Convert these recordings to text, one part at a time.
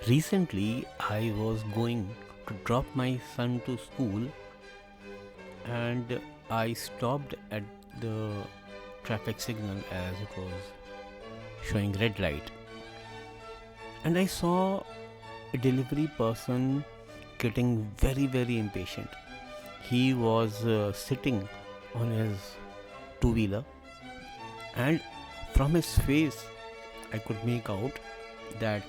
Recently, I was going to drop my son to school and I stopped at the traffic signal as it was showing red light. And I saw a delivery person getting very impatient. He was sitting on his two wheeler, and from his face, I could make out that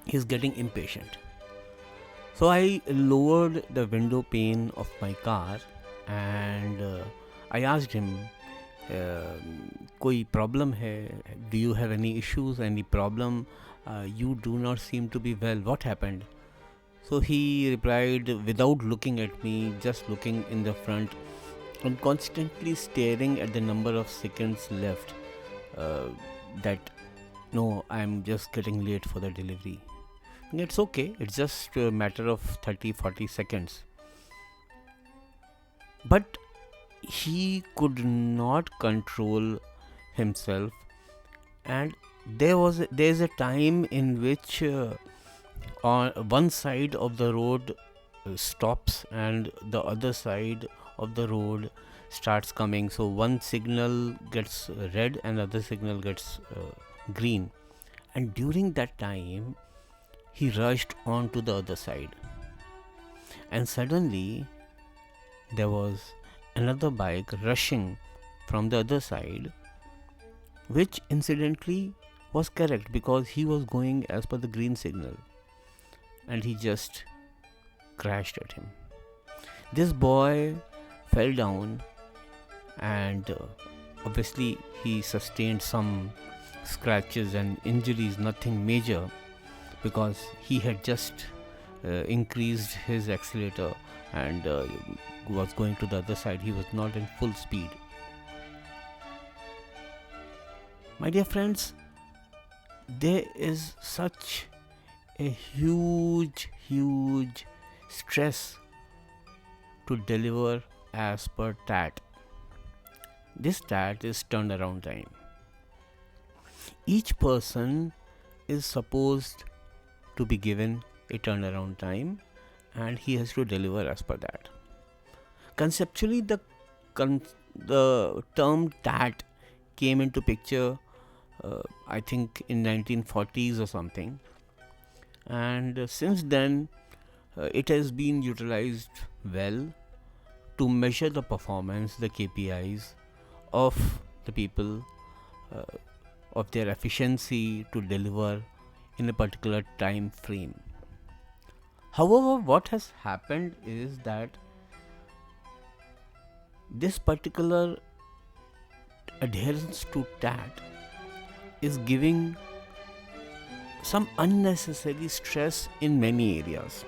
he's getting impatient. So I lowered the window pane of my car and I asked him, कोई problem है? Do you have any issues, any problem? You do not seem to be well. What happened? So he replied without looking at me, just looking in the front and constantly staring at the number of seconds left. Uh, that no, I'm just getting late for the delivery. It's okay, it's just a matter of 30-40 seconds. But he could not control himself, and there's a time in which on one side of the road stops and the other side of the road starts coming, so one signal gets red and other signal gets green, and during that time he rushed on to the other side, and suddenly there was another bike rushing from the other side, which incidentally was correct because he was going as per the green signal, and he just crashed at him. This boy fell down, and obviously he sustained some scratches and injuries, nothing major, because he had just increased his accelerator and was going to the other side. He was not in full speed. My dear friends, there is such a huge stress to deliver as per TAT. This TAT is turnaround time. Each person is supposed to be given a turnaround time and he has to deliver as per that. Conceptually, the term TAT came into picture, I think in 1940s or something, and since then it has been utilized well to measure the performance, the KPIs of the people, uh, of their efficiency to deliver in a particular time frame. However, what has happened is that this particular adherence to TAT is giving some unnecessary stress in many areas.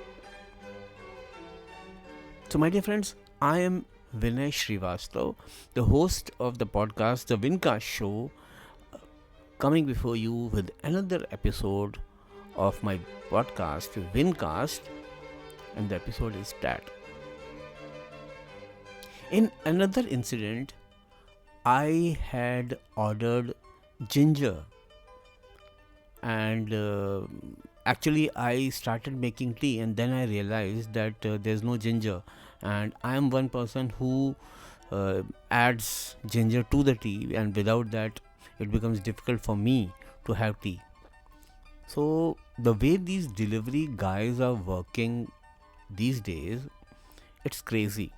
So, my dear friends, I am Vinay Srivastav, the host of the podcast, The Vincast Show, coming before you with another episode of my podcast, Vincast, and the episode is TAT. In another incident, I had ordered ginger, and actually I started making tea, and then I realized that there's no ginger, and I am one person who adds ginger to the tea, and without that it becomes difficult for me to have tea. So the way these delivery guys are working these days, it's crazy.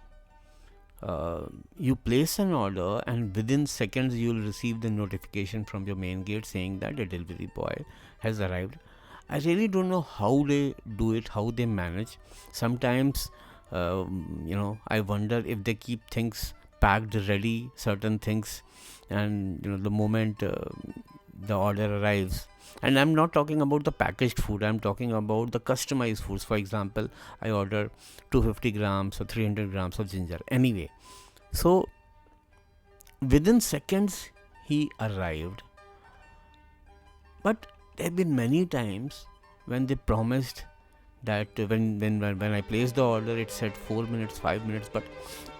You place an order and within seconds you'll receive the notification from your main gate saying that the delivery boy has arrived. I really don't know how they do it, how they manage. Sometimes I wonder if they keep things packed ready, certain things, and the moment the order arrives, and I'm not talking about the packaged food, I'm talking about the customized foods. For example, I order 250 grams or 300 grams of ginger anyway. So within seconds he arrived, but there have been many times when they promised that when I placed the order it said 4 minutes, 5 minutes, but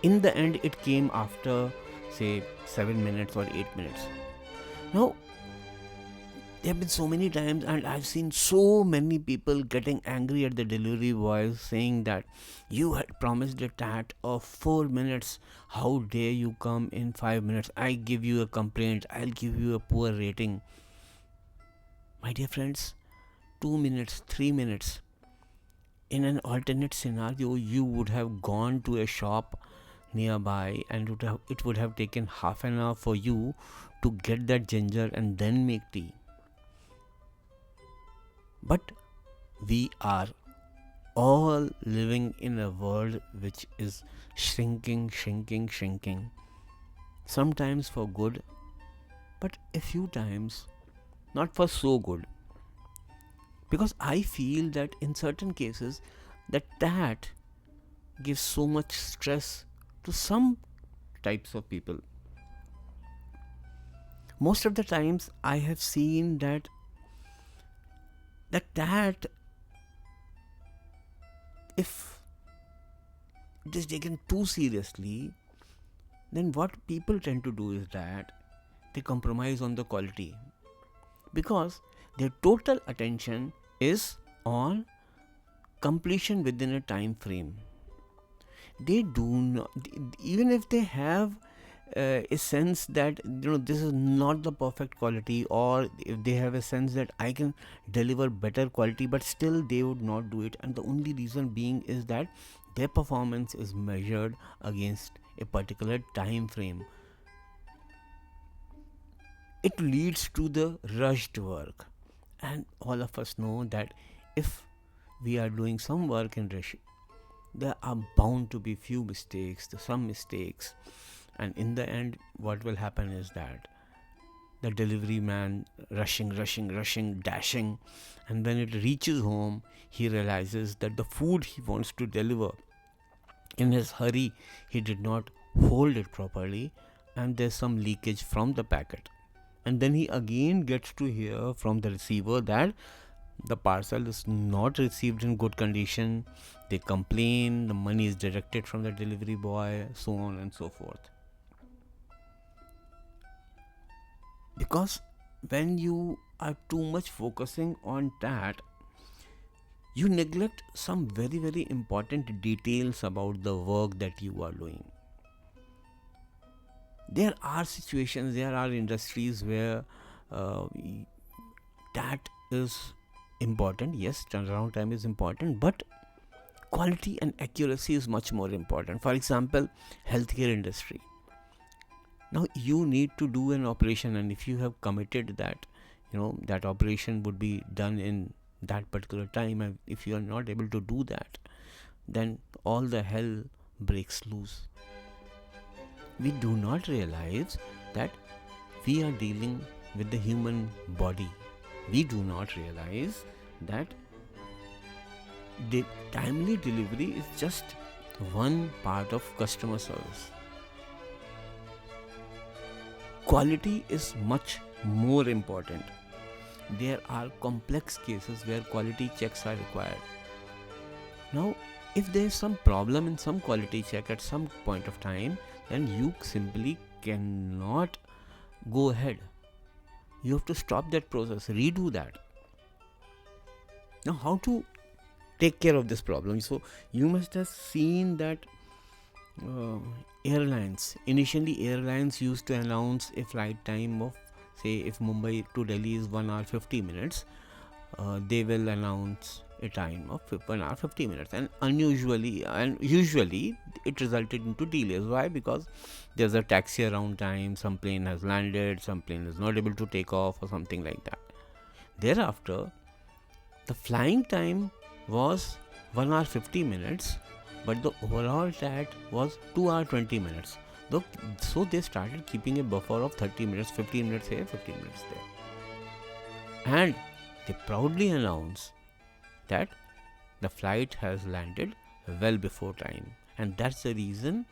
in the end it came after say 7 minutes or 8 minutes. Now There have been so many times, and I've seen so many people getting angry at the delivery boys, saying that you had promised a tat of 4 minutes. How dare you come in 5 minutes? I give you a complaint. I'll give you a poor rating. My dear friends, 2 minutes, 3 minutes. In an alternate scenario, you would have gone to a shop nearby, and it would have taken half an hour for you to get that ginger and then make tea. But we are all living in a world which is shrinking, shrinking, shrinking. Sometimes for good, but a few times not for so good. Because I feel that in certain cases, that gives so much stress to some types of people. Most of the times, I have seen that if it is taken too seriously, then what people tend to do is that they compromise on the quality, because their total attention is on completion within a time frame. They do not, even if they have a sense that this is not the perfect quality, or if they have a sense that I can deliver better quality, but still they would not do it, and the only reason being is that their performance is measured against a particular time frame. It leads to the rushed work, and all of us know that if we are doing some work in rush, there are bound to be few mistakes, some mistakes, and in the end what will happen is that the delivery man rushing, rushing, rushing, dashing, and when it reaches home, he realizes that the food he wants to deliver, in his hurry he did not hold it properly, and there's some leakage from the packet, and then he again gets to hear from the receiver that the parcel is not received in good condition. They complain, the money is deducted from the delivery boy, so on and so forth. Because when you are too much focusing on that, you neglect some very, very important details about the work that you are doing. There are situations, there are industries where uh, that is important. Yes, turnaround time is important, but quality and accuracy is much more important. For example, healthcare industry. Now you need to do an operation, and if you have committed that that operation would be done in that particular time, and if you are not able to do that, then all the hell breaks loose. We do not realize that we are dealing with the human body. We do not realize that the timely delivery is just one part of customer service. Quality is much more important. There are complex cases where quality checks are required. Now, if there is some problem in some quality check at some point of time, then you simply cannot go ahead. You have to stop that process, redo that. Now, how to take care of this problem? So, you must have seen that airlines, initially airlines used to announce a flight time of, say, if Mumbai to Delhi is 1 hour 50 minutes, they will announce a time of 1 hour 50 minutes, and usually it resulted into delays. Why? Because there's a taxi around time, some plane has landed, some plane is not able to take off, or something like that. Thereafter, the flying time was 1 hour 50 minutes, but the overall TAT was 2 hour 20 minutes. So they started keeping a buffer of 30 minutes, 15 minutes here, 15 minutes there. And they proudly announce that the flight has landed well before time. And that's the reason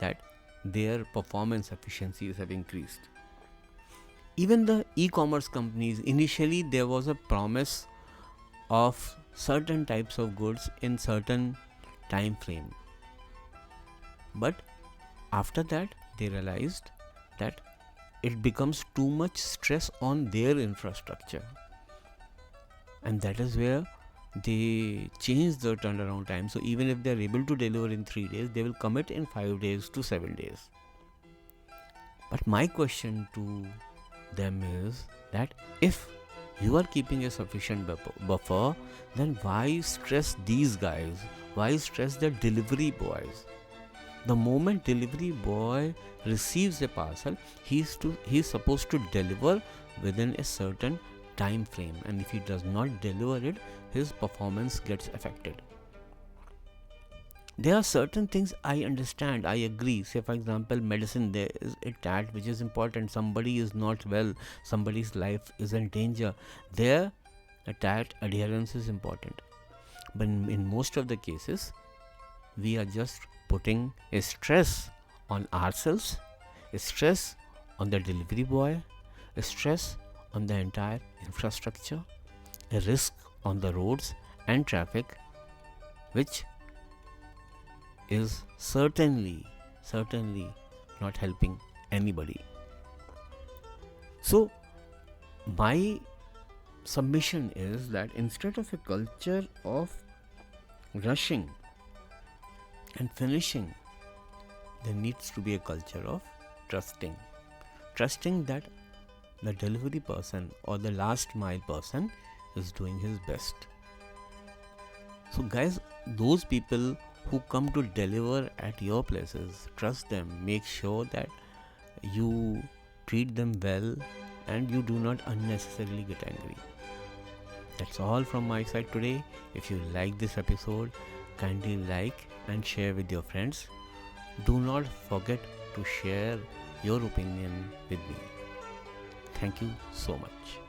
that their performance efficiencies have increased. Even the e-commerce companies, initially there was a promise of certain types of goods in certain time frame, but after that they realized that it becomes too much stress on their infrastructure, and that is where they change the turnaround time. So even if they are able to deliver in 3 days, they will commit in 5 days to 7 days. But my question to them is that if you are keeping a sufficient buffer, then why stress these guys? Why stress the delivery boys? The moment delivery boy receives a parcel, he's supposed to deliver within a certain time frame, and if he does not deliver it, his performance gets affected. There are certain things I understand, I agree. Say for example, medicine, there is a tat which is important. Somebody is not well, somebody's life is in danger. There, a tat adherence is important. But in most of the cases, we are just putting a stress on ourselves, a stress on the delivery boy, a stress on the entire infrastructure, a risk on the roads and traffic, which is certainly not helping anybody. So my submission is that instead of a culture of rushing and finishing, there needs to be a culture of trusting that the delivery person or the last mile person is doing his best. So guys, those people who come to deliver at your places, trust them, make sure that you treat them well and you do not unnecessarily get angry. That's all from my side today. If you like this episode, kindly like and share with your friends. Do not forget to share your opinion with me. Thank you so much.